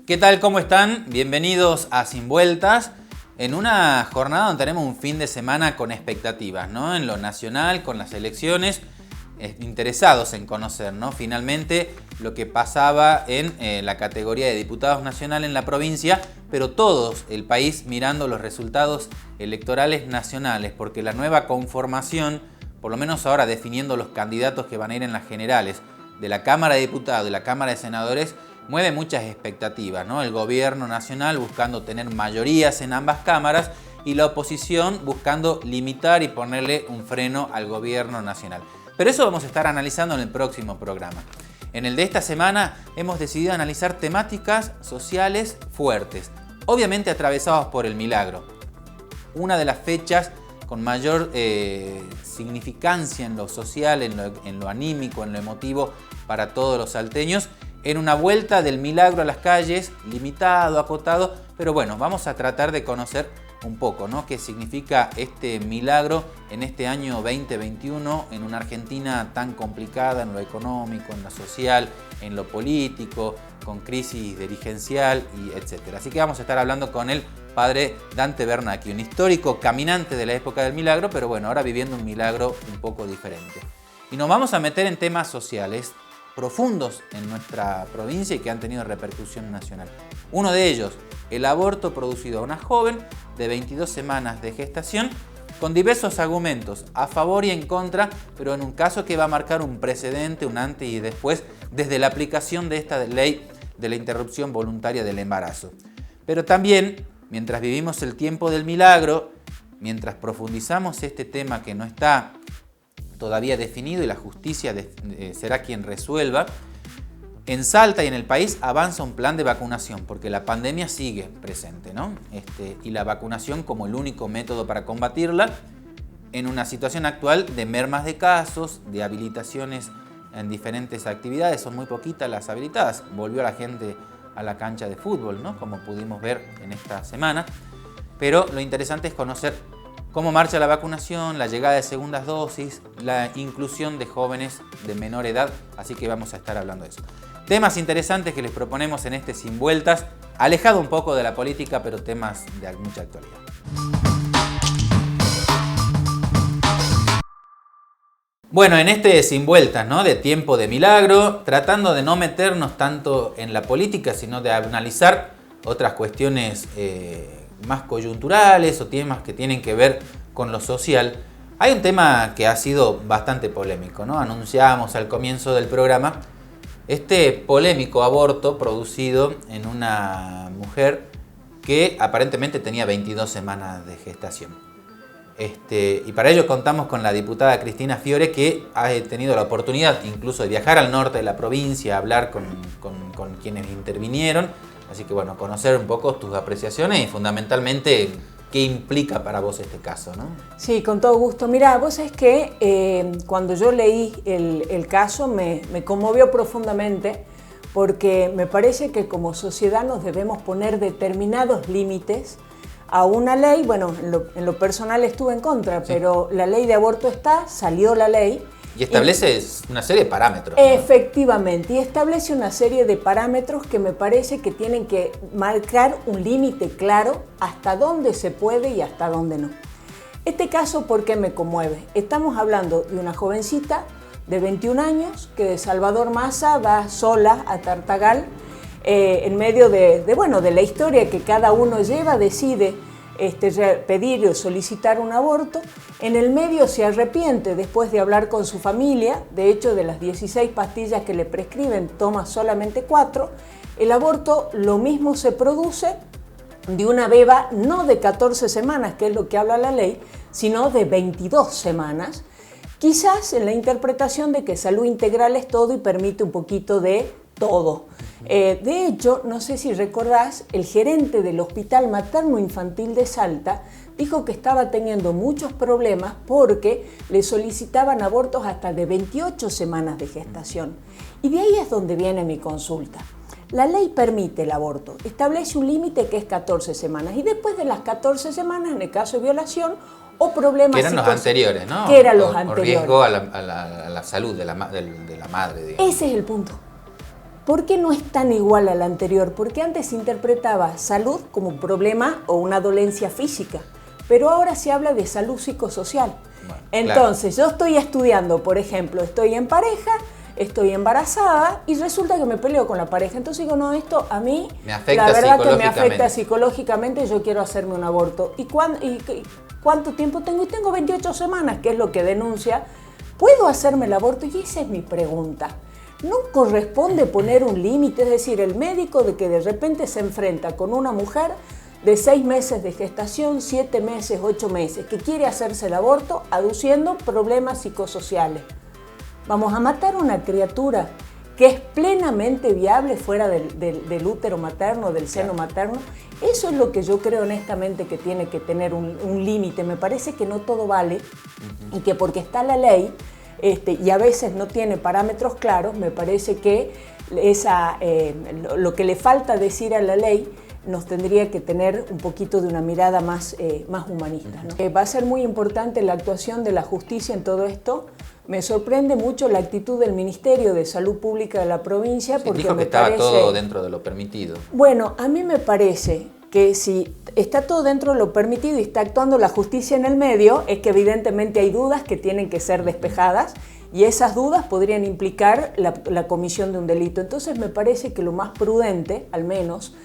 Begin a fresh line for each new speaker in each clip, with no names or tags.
¿Qué tal? ¿Cómo están? Bienvenidos a Sin Vueltas, en una jornada donde tenemos un fin de semana con expectativas, ¿no? En lo nacional, con las elecciones, interesados en conocer, ¿no? Finalmente lo que pasaba en la categoría de diputados nacional en la provincia, pero todos el país mirando los resultados electorales nacionales, porque la nueva conformación, por lo menos ahora definiendo los candidatos que van a ir en las generales de la Cámara de Diputados y la Cámara de Senadores, mueve muchas expectativas, ¿no? El gobierno nacional buscando tener mayorías en ambas cámaras y la oposición buscando limitar y ponerle un freno al gobierno nacional. Pero eso vamos a estar analizando en el próximo programa. En el de esta semana hemos decidido analizar temáticas sociales fuertes, obviamente atravesados por el milagro. Una de las fechas con mayor significancia en lo social, en lo anímico, en lo emotivo para todos los salteños, en una vuelta del milagro a las calles, limitado, acotado, pero bueno, vamos a tratar de conocer un poco, ¿no? Qué significa este milagro en este año 2021, en una Argentina tan complicada en lo económico, en lo social, en lo político, con crisis dirigencial y etcétera. Así que vamos a estar hablando con el padre Dante Bernacchi, un histórico caminante de la época del milagro, pero bueno, ahora viviendo un milagro un poco diferente. Y nos vamos a meter en temas sociales profundos en nuestra provincia y que han tenido repercusión nacional. Uno de ellos, el aborto producido a una joven de 22 semanas de gestación, con diversos argumentos a favor y en contra, pero en un caso que va a marcar un precedente, un antes y después, desde la aplicación de esta ley de la interrupción voluntaria del embarazo. Pero también, mientras vivimos el tiempo del milagro, mientras profundizamos este tema que no está todavía definido y la justicia será quien resuelva, en Salta y en el país avanza un plan de vacunación, porque la pandemia sigue presente, ¿no? Y la vacunación como el único método para combatirla en una situación actual de mermas de casos, de habilitaciones en diferentes actividades, son muy poquitas las habilitadas. Volvió la gente a la cancha de fútbol, ¿no? Como pudimos ver en esta semana, pero lo interesante es conocer cómo marcha la vacunación, la llegada de segundas dosis, la inclusión de jóvenes de menor edad, así que vamos a estar hablando de eso. Temas interesantes que les proponemos en este Sin Vueltas, alejado un poco de la política, pero temas de mucha actualidad. Bueno, en este Sin Vueltas, ¿no? De tiempo de milagro, tratando de no meternos tanto en la política, sino de analizar otras cuestiones más coyunturales o temas que tienen que ver con lo social. Hay un tema que ha sido bastante polémico, ¿no? Anunciábamos al comienzo del programa este polémico aborto producido en una mujer que aparentemente tenía 22 semanas de gestación. Y para ello contamos con la diputada Cristina Fiore, que ha tenido la oportunidad incluso de viajar al norte de la provincia, a hablar con quienes intervinieron. Así que bueno, conocer un poco tus apreciaciones y fundamentalmente qué implica para vos este caso, ¿no?
Sí, con todo gusto. Mirá, vos sabés que cuando yo leí el caso me conmovió profundamente, porque me parece que como sociedad nos debemos poner determinados límites a una ley. Bueno, en lo personal estuve en contra, sí, pero la ley de aborto salió la ley.
Y establece una serie de parámetros,
¿no? Efectivamente, y establece una serie de parámetros que me parece que tienen que marcar un límite claro hasta dónde se puede y hasta dónde no. Este caso, ¿por qué me conmueve? Estamos hablando de una jovencita de 21 años que de Salvador Massa va sola a Tartagal, en medio de la historia que cada uno lleva, decide pedir o solicitar un aborto. En el medio se arrepiente después de hablar con su familia. De hecho, de las 16 pastillas que le prescriben, toma solamente 4. El aborto lo mismo se produce de una beba no de 14 semanas, que es lo que habla la ley, sino de 22 semanas. Quizás en la interpretación de que salud integral es todo y permite un poquito de todo. De hecho, no sé si recordás, el gerente del Hospital Materno Infantil de Salta dijo que estaba teniendo muchos problemas porque le solicitaban abortos hasta de 28 semanas de gestación. Y de ahí es donde viene mi consulta. La ley permite el aborto, establece un límite que es 14 semanas y después de las 14 semanas, en el caso de violación o problemas
que eran los anteriores, ¿no?
Que eran los anteriores.
O riesgo a la salud de la madre, digamos.
Ese es el punto. ¿Por qué no es tan igual a la anterior? Porque antes se interpretaba salud como un problema o una dolencia física, pero ahora se habla de salud psicosocial.
Bueno,
entonces, yo estoy estudiando, por ejemplo, estoy en pareja, estoy embarazada y resulta que me peleo con la pareja. Entonces digo, no, esto a mí, la verdad que me afecta psicológicamente, yo quiero hacerme un aborto. ¿Y cuánto tiempo tengo? Y tengo 28 semanas, que es lo que denuncia. ¿Puedo hacerme el aborto? Y esa es mi pregunta. No corresponde poner un límite, es decir, el médico de que de repente se enfrenta con una mujer de 6 meses de gestación, 7 meses, 8 meses, que quiere hacerse el aborto aduciendo problemas psicosociales. Vamos a matar a una criatura que es plenamente viable fuera del útero materno, del seno materno. Eso es lo que yo creo honestamente que tiene que tener un límite. Me parece que no todo vale y que porque está la ley y a veces no tiene parámetros claros, me parece que lo que le falta decir a la ley nos tendría que tener un poquito de una mirada más humanista, ¿no? Va a ser muy importante la actuación de la justicia en todo esto. Me sorprende mucho la actitud del Ministerio de Salud Pública de la provincia.
Sí,
porque
dijo que estaba todo dentro de lo permitido.
Bueno, a mí me parece que si está todo dentro de lo permitido y está actuando la justicia en el medio, es que evidentemente hay dudas que tienen que ser despejadas y esas dudas podrían implicar la comisión de un delito. Entonces me parece que lo más prudente, al menos,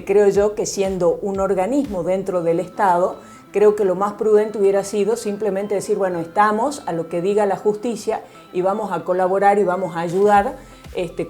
creo yo que siendo un organismo dentro del Estado, creo que lo más prudente hubiera sido simplemente decir, bueno, estamos a lo que diga la justicia y vamos a colaborar y vamos a ayudar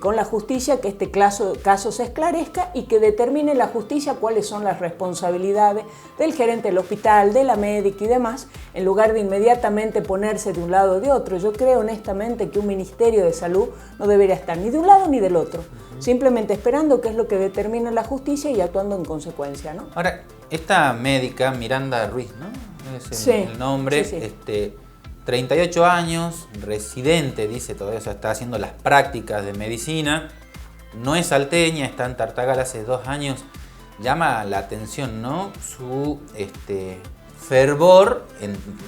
con la justicia, que este caso se esclarezca y que determine la justicia cuáles son las responsabilidades del gerente del hospital, de la médica y demás, en lugar de inmediatamente ponerse de un lado o de otro. Yo creo honestamente que un Ministerio de Salud no debería estar ni de un lado ni del otro, simplemente esperando qué es lo que determina la justicia y actuando en consecuencia, ¿no?
Ahora, esta médica, Miranda Ruiz, ¿no? Es el nombre. Sí. 38 años, residente, dice todavía, o sea, está haciendo las prácticas de medicina, no es salteña, está en Tartagal hace 2 años. Llama la atención, ¿no? Su fervor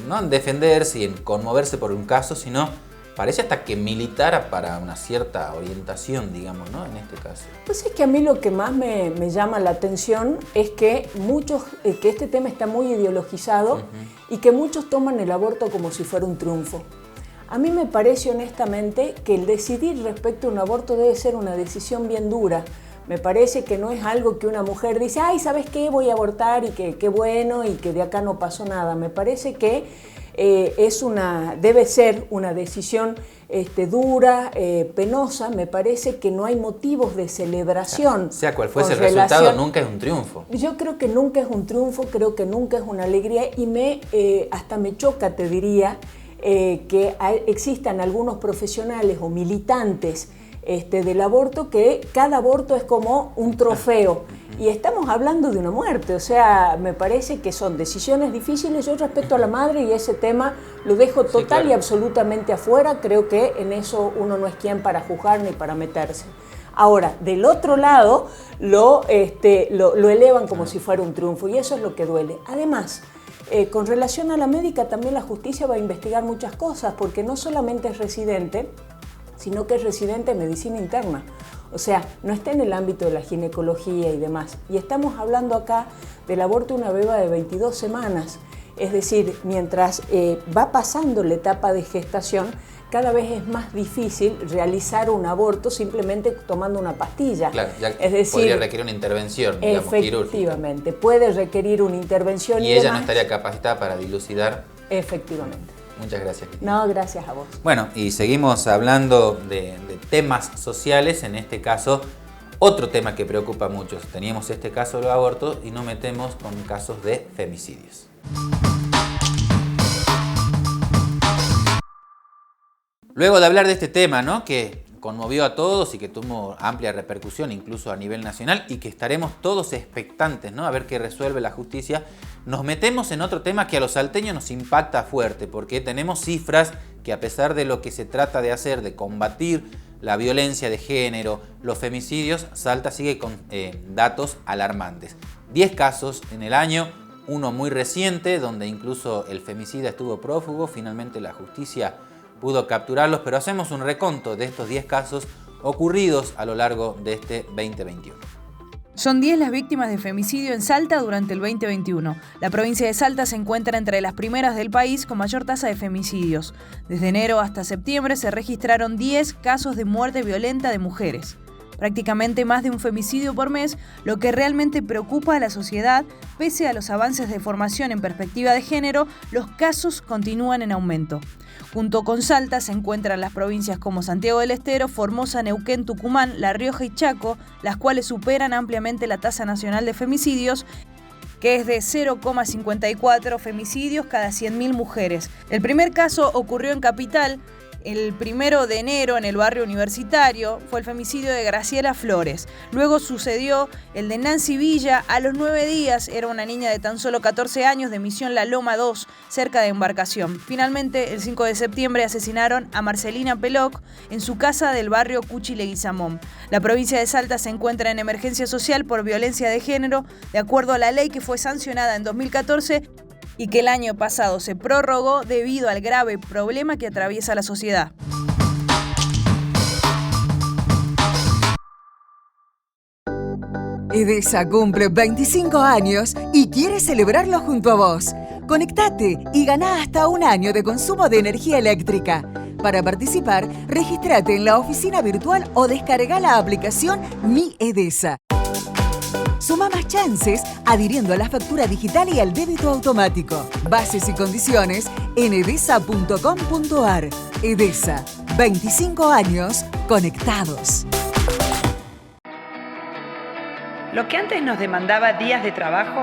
no en defenderse y en conmoverse por un caso, sino parece hasta que militara para una cierta orientación, digamos, ¿no? En este caso.
Pues es que a mí lo que más me llama la atención es que que este tema está muy ideologizado y que muchos toman el aborto como si fuera un triunfo. A mí me parece honestamente que el decidir respecto a un aborto debe ser una decisión bien dura. Me parece que no es algo que una mujer dice, ay, ¿sabes qué? Voy a abortar y que qué bueno y que de acá no pasó nada. Me parece que debe ser una decisión dura, penosa. Me parece que no hay motivos de celebración.
Sea cual fuese el resultado, nunca es un triunfo.
Yo creo que nunca es un triunfo, creo que nunca es una alegría y hasta me choca, te diría, que existan algunos profesionales o militantes del aborto, que cada aborto es como un trofeo y estamos hablando de una muerte, o sea, me parece que son decisiones difíciles. Yo respeto a la madre y ese tema lo dejo total y absolutamente afuera. Creo que en eso uno no es quien para juzgar ni para meterse. Ahora, del otro lado lo elevan como si fuera un triunfo y eso es lo que duele. Además, con relación a la médica, también la justicia va a investigar muchas cosas, porque no solamente es residente, sino que es residente en medicina interna. O sea, no está en el ámbito de la ginecología y demás. Y estamos hablando acá del aborto de una beba de 22 semanas. Es decir, mientras va pasando la etapa de gestación, cada vez es más difícil realizar un aborto simplemente tomando una pastilla.
Claro, ya
es decir,
podría requerir una intervención, digamos, quirúrgica.
Efectivamente, puede requerir una intervención y
ella
demás.
No estaría capacitada para dilucidar.
Efectivamente.
Muchas gracias, Cristina.
No, gracias a vos.
Bueno, y seguimos hablando de temas sociales, en este caso, otro tema que preocupa a muchos. Teníamos este caso de los abortos y nos metemos con casos de femicidios. Luego de hablar de este tema, ¿no?, que conmovió a todos y que tuvo amplia repercusión incluso a nivel nacional y que estaremos todos expectantes, ¿no?, a ver qué resuelve la justicia, nos metemos en otro tema que a los salteños nos impacta fuerte, porque tenemos cifras que, a pesar de lo que se trata de hacer, de combatir la violencia de género, los femicidios, Salta sigue con datos alarmantes. 10 casos en el año, uno muy reciente, donde incluso el femicida estuvo prófugo, finalmente la justicia pudo capturarlos, pero hacemos un reconto de estos 10 casos ocurridos a lo largo de este 2021.
Son 10 las víctimas de femicidio en Salta durante el 2021. La provincia de Salta se encuentra entre las primeras del país con mayor tasa de femicidios. Desde enero hasta septiembre se registraron 10 casos de muerte violenta de mujeres. Prácticamente más de un femicidio por mes, lo que realmente preocupa a la sociedad. Pese a los avances de formación en perspectiva de género, los casos continúan en aumento. Junto con Salta se encuentran las provincias como Santiago del Estero, Formosa, Neuquén, Tucumán, La Rioja y Chaco, las cuales superan ampliamente la tasa nacional de femicidios, que es de 0,54 femicidios cada 100.000 mujeres. El primer caso ocurrió en Capital, el 1 de enero en el barrio Universitario. Fue el femicidio de Graciela Flores. Luego sucedió el de Nancy Villa a los 9 días. Era una niña de tan solo 14 años de Misión La Loma 2, cerca de Embarcación. Finalmente, el 5 de septiembre asesinaron a Marcelina Peloc en su casa del barrio Cuchi Leguizamón. La provincia de Salta se encuentra en emergencia social por violencia de género, de acuerdo a la ley que fue sancionada en 2014 y que el año pasado se prorrogó debido al grave problema que atraviesa la sociedad.
Edesa cumple 25 años y quiere celebrarlo junto a vos. Conectate y ganá hasta un año de consumo de energía eléctrica. Para participar, regístrate en la oficina virtual o descarga la aplicación Mi Edesa. Suma más chances adhiriendo a la factura digital y al débito automático. Bases y condiciones en edesa.com.ar. Edesa, 25 años conectados.
Lo que antes nos demandaba días de trabajo,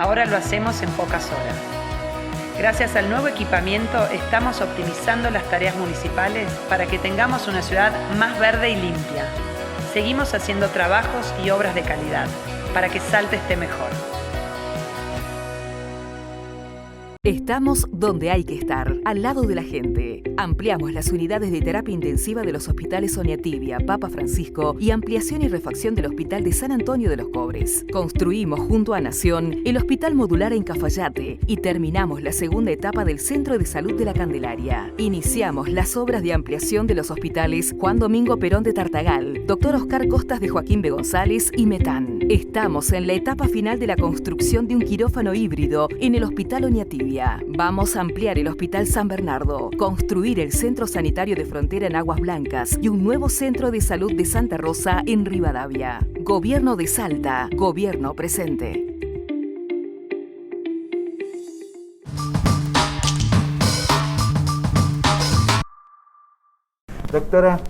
ahora lo hacemos en pocas horas. Gracias al nuevo equipamiento estamos optimizando las tareas municipales para que tengamos una ciudad más verde y limpia. Seguimos haciendo trabajos y obras de calidad para que Salta esté mejor.
Estamos donde hay que estar, al lado de la gente. Ampliamos las unidades de terapia intensiva de los hospitales Oñatibia, Papa Francisco y ampliación y refacción del Hospital de San Antonio de los Cobres. Construimos junto a Nación el Hospital Modular en Cafayate y terminamos la segunda etapa del Centro de Salud de la Candelaria. Iniciamos las obras de ampliación de los hospitales Juan Domingo Perón de Tartagal, Dr. Oscar Costas de Joaquín B. González y Metán. Estamos en la etapa final de la construcción de un quirófano híbrido en el Hospital Oñatibia. Vamos a ampliar el Hospital San Bernardo, construir el Centro Sanitario de Frontera en Aguas Blancas y un nuevo Centro de Salud de Santa Rosa en Rivadavia. Gobierno de Salta, Gobierno presente.
Doctora,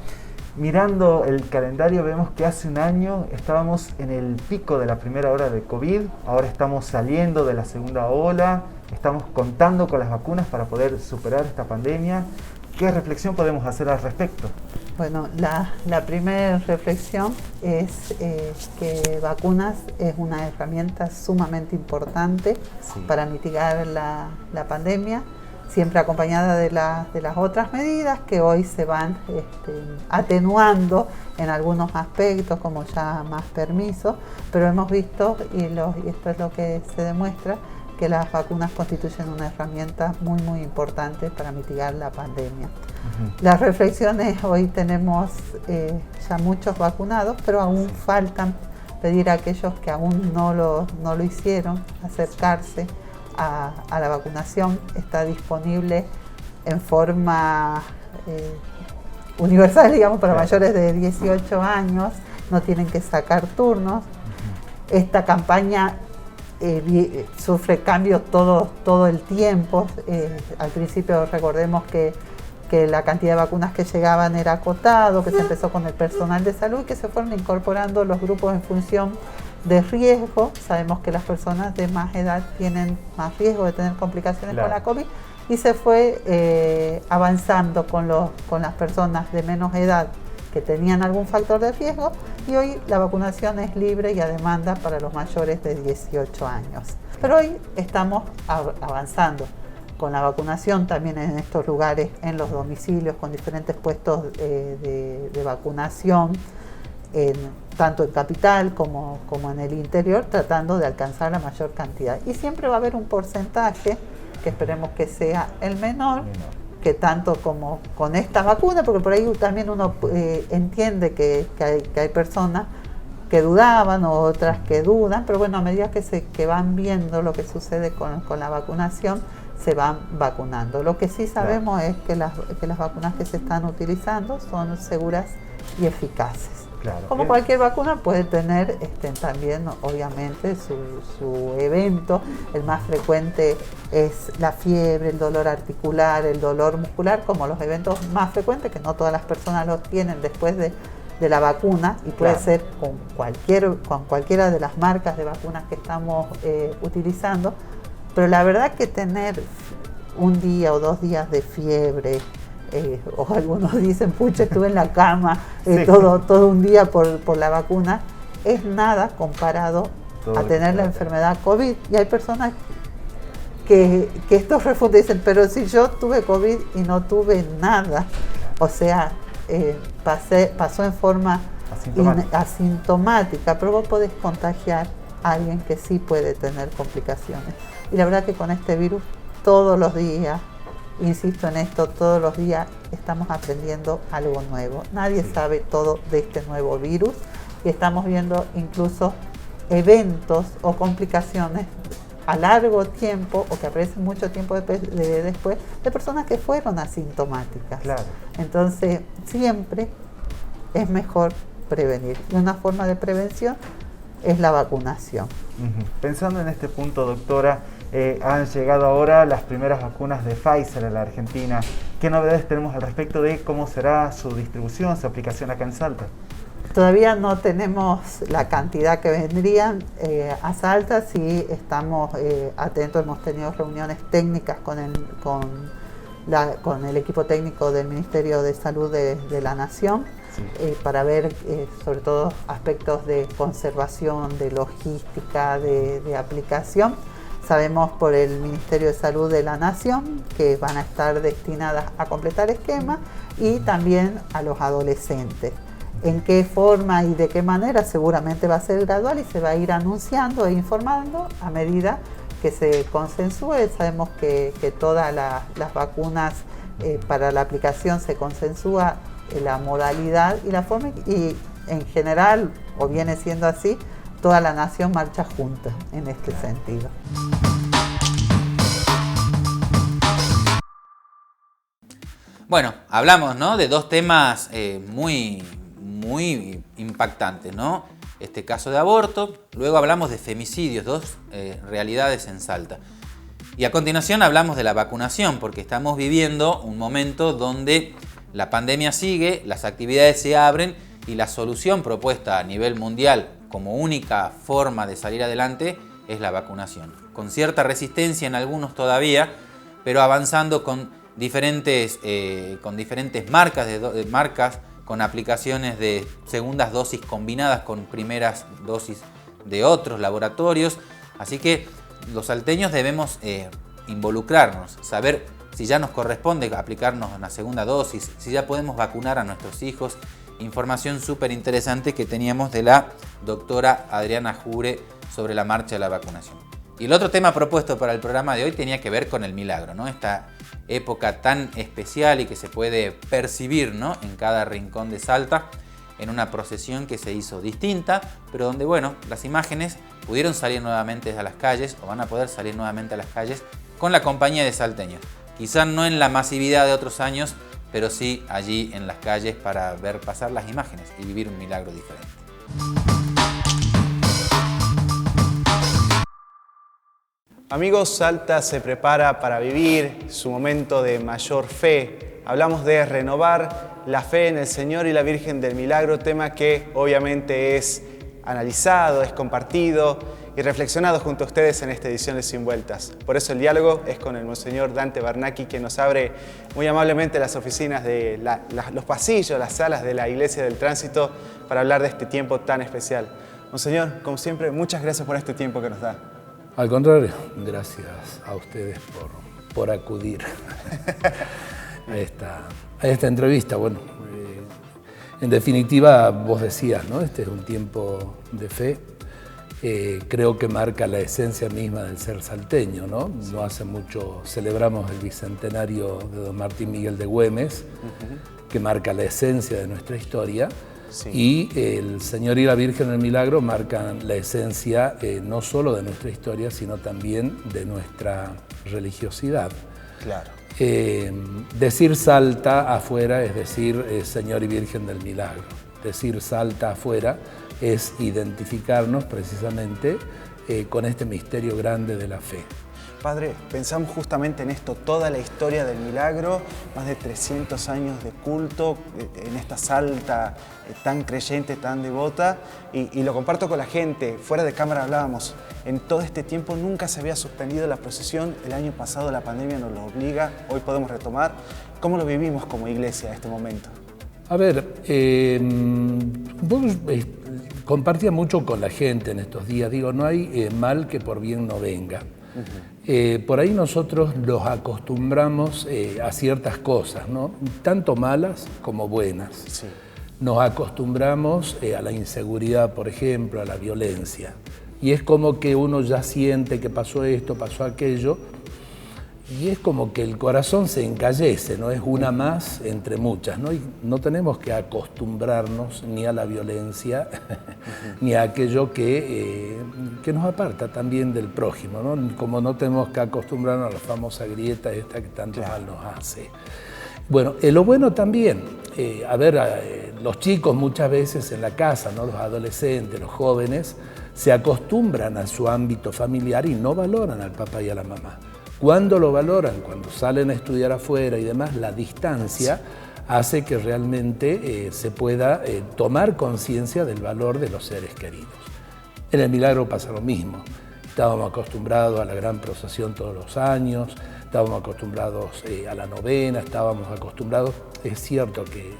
mirando el calendario vemos que hace un año estábamos en el pico de la primera ola de COVID, ahora estamos saliendo de la segunda ola, estamos contando con las vacunas para poder superar esta pandemia. ¿Qué reflexión podemos hacer al respecto?
Bueno, la primera reflexión es que vacunas es una herramienta sumamente importante para mitigar la pandemia, siempre acompañada de las otras medidas que hoy se van atenuando en algunos aspectos, como ya más permisos, pero hemos visto, y esto es lo que se demuestra, que las vacunas constituyen una herramienta muy, muy importante para mitigar la pandemia. Las reflexiones, hoy tenemos ya muchos vacunados, pero aún faltan pedir a aquellos que aún no lo hicieron, acercarse a la vacunación. Está disponible en forma universal, digamos, para mayores de 18 años, no tienen que sacar turnos. Esta campaña sufre cambios todo el tiempo. Al principio recordemos que la cantidad de vacunas que llegaban era acotado, que se empezó con el personal de salud y que se fueron incorporando los grupos en función de riesgo. Sabemos que las personas de más edad tienen más riesgo de tener complicaciones con la COVID y se fue avanzando con las personas de menos edad que tenían algún factor de riesgo, y hoy la vacunación es libre y a demanda para los mayores de 18 años. Pero hoy estamos avanzando con la vacunación también en estos lugares, en los domicilios, con diferentes puestos de vacunación, tanto en capital como en el interior, tratando de alcanzar la mayor cantidad. Y siempre va a haber un porcentaje, que esperemos que sea el menor, que tanto como con esta vacuna, porque por ahí también uno entiende que hay personas que dudaban o otras que dudan, pero bueno, a medida que van viendo lo que sucede con la vacunación, se van vacunando. Lo que sí sabemos es que las vacunas que se están utilizando son seguras y eficaces.
Claro.
Como cualquier vacuna puede tener también obviamente su evento. El más frecuente es la fiebre, el dolor articular, el dolor muscular, como los eventos más frecuentes, que no todas las personas los tienen después de la vacuna, y puede ser con cualquiera de las marcas de vacunas que estamos utilizando. Pero la verdad que tener un día o 2 días de fiebre, o algunos dicen, pucha, estuve en la cama todo un día por la vacuna, es nada comparado a tener la enfermedad COVID. Y hay personas que esto refuta y dicen, pero si yo tuve COVID y no tuve nada, o sea, pasó en forma asintomática, pero vos podés contagiar a alguien que sí puede tener complicaciones. Y la verdad que con este virus todos los días, insisto en esto, todos los días estamos aprendiendo algo nuevo. Nadie sabe todo de este nuevo virus y estamos viendo incluso eventos o complicaciones a largo tiempo o que aparecen mucho tiempo después de personas que fueron asintomáticas. Claro. Entonces siempre es mejor prevenir. Y una forma de prevención es la vacunación.
Pensando en este punto, doctora, han llegado ahora las primeras vacunas de Pfizer a la Argentina. ¿Qué novedades tenemos al respecto de cómo será su distribución, su aplicación acá en Salta?
Todavía no tenemos la cantidad que vendrían a Salta, sí estamos atentos, hemos tenido reuniones técnicas con el equipo técnico del Ministerio de Salud de la Nación, para ver sobre todo aspectos de conservación, de logística, de aplicación. Sabemos por el Ministerio de Salud de la Nación que van a estar destinadas a completar esquemas y también a los adolescentes. En qué forma y de qué manera seguramente va a ser gradual y se va a ir anunciando e informando a medida que se consensúe. Sabemos que todas las vacunas para la aplicación se consensúa la modalidad y la forma, y en general, o viene siendo así, toda la nación marcha junta en este sentido.
Bueno, hablamos, ¿no?, de 2 temas muy impactantes, ¿no? Este caso de aborto, luego hablamos de femicidios, 2 realidades en Salta. Y a continuación hablamos de la vacunación, porque estamos viviendo un momento donde la pandemia sigue, las actividades se abren y la solución propuesta a nivel mundial como única forma de salir adelante es la vacunación. Con cierta resistencia en algunos todavía, pero avanzando con diferentes marcas, con aplicaciones de segundas dosis combinadas con primeras dosis de otros laboratorios. Así que los salteños debemos involucrarnos, saber si ya nos corresponde aplicarnos una segunda dosis, si ya podemos vacunar a nuestros hijos. Información súper interesante que teníamos de la doctora Adriana Jure sobre la marcha de la vacunación. Y el otro tema propuesto para el programa de hoy tenía que ver con el milagro, ¿no? Esta época tan especial y que se puede percibir, ¿no?, en cada rincón de Salta, en una procesión que se hizo distinta, pero donde, bueno, las imágenes pudieron salir nuevamente a las calles, o van a poder salir nuevamente a las calles, con la compañía de salteños. Quizás no en la masividad de otros años, pero sí allí en las calles para ver pasar las imágenes y vivir un milagro diferente.
Amigos, Salta se prepara para vivir su momento de mayor fe. Hablamos de renovar la fe en el Señor y la Virgen del Milagro, tema que obviamente es analizado, es compartido y reflexionado junto a ustedes en esta edición de Sin Vueltas. Por eso el diálogo es con el Monseñor Dante Barnacchi, que nos abre muy amablemente las oficinas de los pasillos, las salas de la Iglesia del Tránsito para hablar de este tiempo tan especial. Monseñor, como siempre, muchas gracias por este tiempo que nos da.
Al contrario, gracias a ustedes por acudir a esta entrevista. Bueno, en definitiva, vos decías, ¿no? Este es un tiempo de fe. creo que marca la esencia misma del ser salteño, ¿no? No hace mucho celebramos el bicentenario de don Martín Miguel de Güemes, que marca la esencia de nuestra historia, y el Señor y la Virgen del Milagro marcan la esencia no solo de nuestra historia, sino también de nuestra religiosidad.
Claro.
Decir Salta afuera es decir Señor y Virgen del Milagro. Decir Salta afuera es identificarnos precisamente con este misterio grande de la fe.
Padre, pensamos justamente en esto, toda la historia del milagro, más de 300 años de culto en esta Salta tan creyente, tan devota, y lo comparto con la gente. Fuera de cámara hablábamos, en todo este tiempo nunca se había suspendido la procesión. El año pasado la pandemia nos lo obliga, hoy podemos retomar. ¿Cómo lo vivimos como iglesia en este momento?
A ver, compartía mucho con la gente en estos días. Digo, no hay mal que por bien no venga. Por ahí nosotros los acostumbramos a ciertas cosas, ¿no? Tanto malas como buenas.
Sí.
Nos acostumbramos a la inseguridad, por ejemplo, a la violencia. Y es como que uno ya siente que pasó esto, pasó aquello, y es como que el corazón se encallece, ¿no? Es una más entre muchas, ¿no? Y no tenemos que acostumbrarnos ni a la violencia, ni a aquello que nos aparta también del prójimo, ¿no? Como no tenemos que acostumbrarnos a la famosa grieta esta que tanto mal nos hace. Bueno, lo bueno también, los chicos muchas veces en la casa, ¿no? Los adolescentes, los jóvenes, se acostumbran a su ámbito familiar y no valoran al papá y a la mamá. Cuando lo valoran, cuando salen a estudiar afuera y demás, la distancia hace que realmente se pueda tomar conciencia del valor de los seres queridos. En el milagro pasa lo mismo. Estábamos acostumbrados a la gran procesión todos los años, estábamos acostumbrados a la novena, estábamos acostumbrados. Es cierto que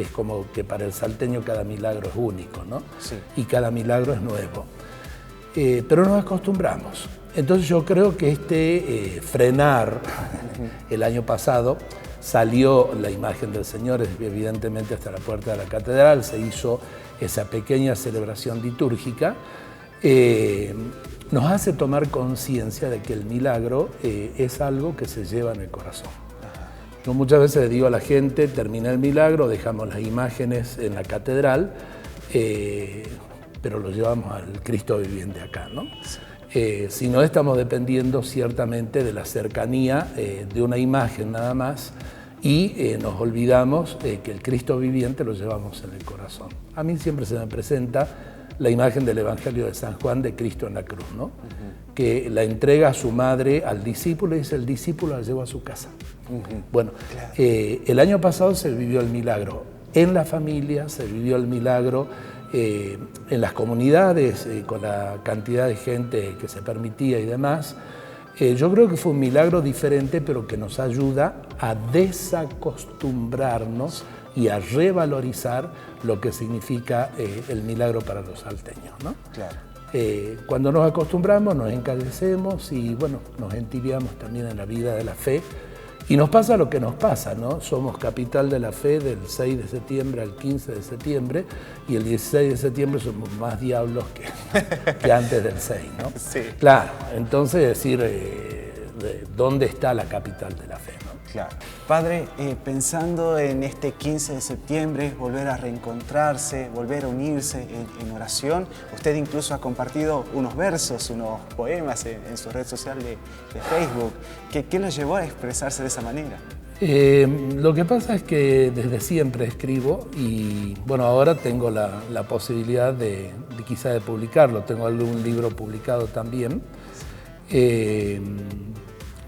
es como que para el salteño cada milagro es único, ¿no?
Sí.
Y cada milagro es nuevo. Pero nos acostumbramos. Entonces yo creo que frenar, el año pasado salió la imagen del Señor, evidentemente hasta la puerta de la catedral, se hizo esa pequeña celebración litúrgica, nos hace tomar conciencia de que el milagro es algo que se lleva en el corazón. Yo muchas veces le digo a la gente, termina el milagro, dejamos las imágenes en la catedral, pero lo llevamos al Cristo viviente acá, ¿no? Si no, estamos dependiendo ciertamente de la cercanía de una imagen nada más y nos olvidamos que el Cristo viviente lo llevamos en el corazón. A mí siempre se me presenta la imagen del Evangelio de San Juan de Cristo en la cruz, ¿no? Que la entrega a su madre al discípulo y dice, el discípulo la llevó a su casa. Bueno, claro. El año pasado se vivió el milagro en la familia, se vivió el milagro en las comunidades, con la cantidad de gente que se permitía y demás. Yo creo que fue un milagro diferente, pero que nos ayuda a desacostumbrarnos y a revalorizar lo que significa el milagro para los salteños, ¿no?
Claro.
Cuando nos acostumbramos, nos encallecemos y bueno, nos entibiamos también en la vida de la fe. Y nos pasa lo que nos pasa, ¿no? Somos capital de la fe del 6 de septiembre al 15 de septiembre y el 16 de septiembre somos más diablos que antes del 6, ¿no?
Sí.
Claro, entonces decir, ¿dónde está la capital de la fe, ¿no?
Claro. Padre, pensando en este 15 de septiembre, volver a reencontrarse, volver a unirse en oración, usted incluso ha compartido unos versos, unos poemas en su red social de Facebook. ¿Qué lo llevó a expresarse de esa manera?
Lo que pasa es que desde siempre escribo y bueno, ahora tengo la posibilidad de quizá de publicarlo. Tengo algún libro publicado también.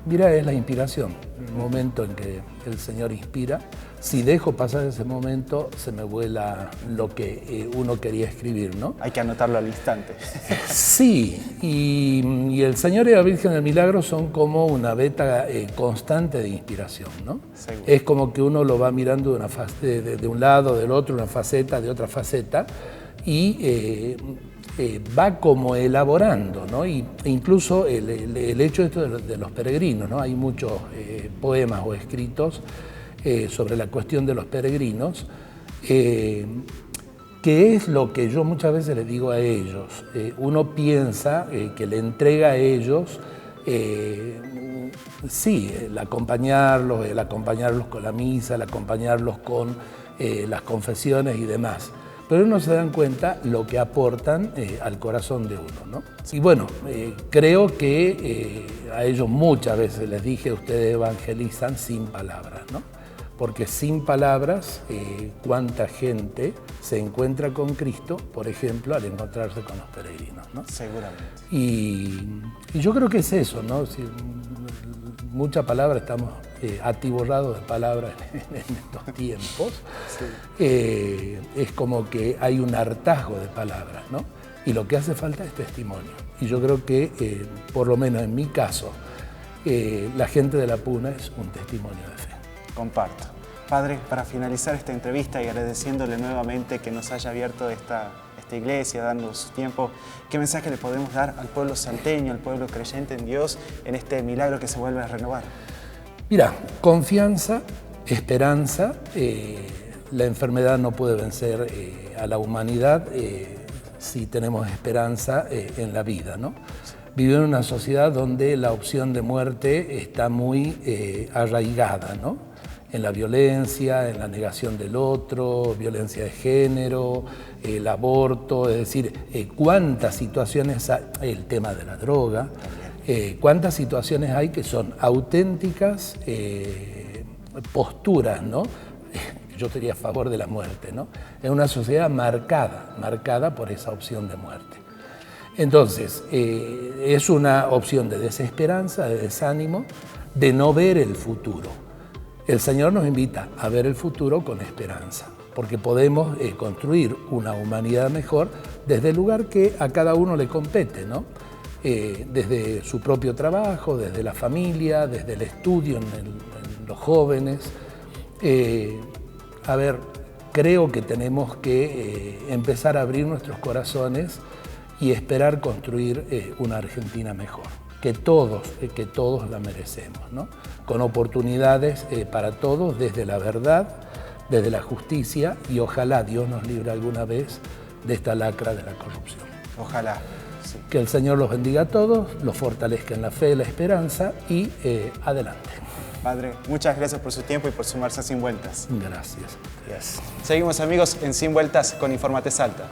Mira, es la inspiración, el momento en que el Señor inspira. Si dejo pasar ese momento, se me vuela lo que uno quería escribir, ¿no?
Hay que anotarlo al instante.
Sí, y el Señor y la Virgen del Milagro son como una veta constante de inspiración, ¿no?
Seguro.
Es como que uno lo va mirando de un lado, del otro, una faceta, de otra faceta, y va como elaborando, ¿no? E incluso el hecho de los peregrinos, ¿no? Hay muchos poemas o escritos sobre la cuestión de los peregrinos. que es lo que yo muchas veces les digo a ellos. Uno piensa que le entrega a ellos, sí, el acompañarlos con la misa, el acompañarlos con las confesiones y demás. Pero no se dan cuenta lo que aportan al corazón de uno, ¿no? Y bueno, creo que a ellos muchas veces les dije, ustedes evangelizan sin palabras, ¿no? Porque sin palabras, cuánta gente se encuentra con Cristo, por ejemplo, al encontrarse con los peregrinos, ¿no?
Seguramente.
Y yo creo que es eso, ¿no? Si, mucha palabra, estamos atiborrados de palabras en estos tiempos. Sí. Es como que hay un hartazgo de palabras, ¿no? Y lo que hace falta es testimonio. Y yo creo que, por lo menos en mi caso, la gente de la Puna es un testimonio de fe.
Comparto. Padre, para finalizar esta entrevista y agradeciéndole nuevamente que nos haya abierto esta iglesia, dando su tiempo, ¿qué mensaje le podemos dar al pueblo salteño, al pueblo creyente en Dios, en este milagro que se vuelve a renovar?
Mira, confianza, esperanza. La enfermedad no puede vencer a la humanidad si tenemos esperanza en la vida, ¿no? Vivo en una sociedad donde la opción de muerte está muy arraigada, ¿no? En la violencia, en la negación del otro, violencia de género, el aborto, es decir, cuántas situaciones hay, el tema de la droga, cuántas situaciones hay que son auténticas posturas, ¿no? Yo estaría a favor de la muerte, ¿no? Es una sociedad marcada por esa opción de muerte. Entonces, es una opción de desesperanza, de desánimo, de no ver el futuro. El Señor nos invita a ver el futuro con esperanza, porque podemos construir una humanidad mejor desde el lugar que a cada uno le compete, ¿no? Desde su propio trabajo, desde la familia, desde el estudio en los jóvenes. Creo que tenemos que empezar a abrir nuestros corazones y esperar construir una Argentina mejor, que todos la merecemos, ¿no? Con oportunidades para todos, desde la verdad, desde la justicia, y ojalá Dios nos libre alguna vez de esta lacra de la corrupción.
Ojalá. Sí.
Que el Señor los bendiga a todos, los fortalezca en la fe, la esperanza y adelante.
Padre, muchas gracias por su tiempo y por sumarse a Sin Vueltas.
Gracias.
Yes. Seguimos, amigos, en Sin Vueltas con Informate Salta.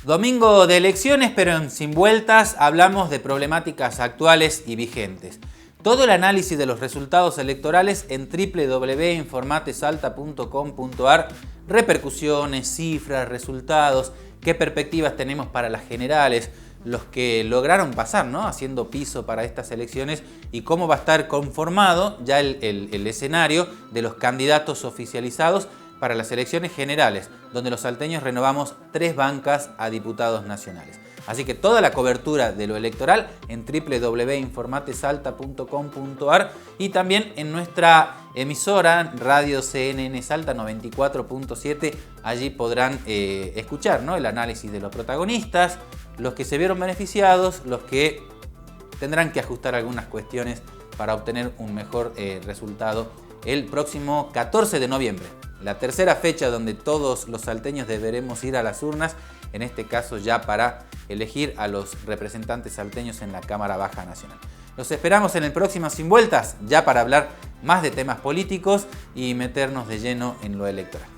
Domingo de elecciones, pero en Sin Vueltas hablamos de problemáticas actuales y vigentes. Todo el análisis de los resultados electorales en www.informatesalta.com.ar, repercusiones, cifras, resultados, qué perspectivas tenemos para las generales, los que lograron pasar, ¿no? Haciendo piso para estas elecciones, y cómo va a estar conformado ya el escenario de los candidatos oficializados para las elecciones generales, donde los salteños renovamos 3 bancas a diputados nacionales. Así que toda la cobertura de lo electoral en www.informatesalta.com.ar y también en nuestra emisora Radio CNN Salta 94.7. Allí podrán escuchar, ¿no? El análisis de los protagonistas, los que se vieron beneficiados, los que tendrán que ajustar algunas cuestiones para obtener un mejor resultado el próximo 14 de noviembre. La tercera fecha donde todos los salteños deberemos ir a las urnas, en este caso ya para elegir a los representantes salteños en la Cámara Baja Nacional. Los esperamos en el próximo Sin Vueltas, ya para hablar más de temas políticos y meternos de lleno en lo electoral.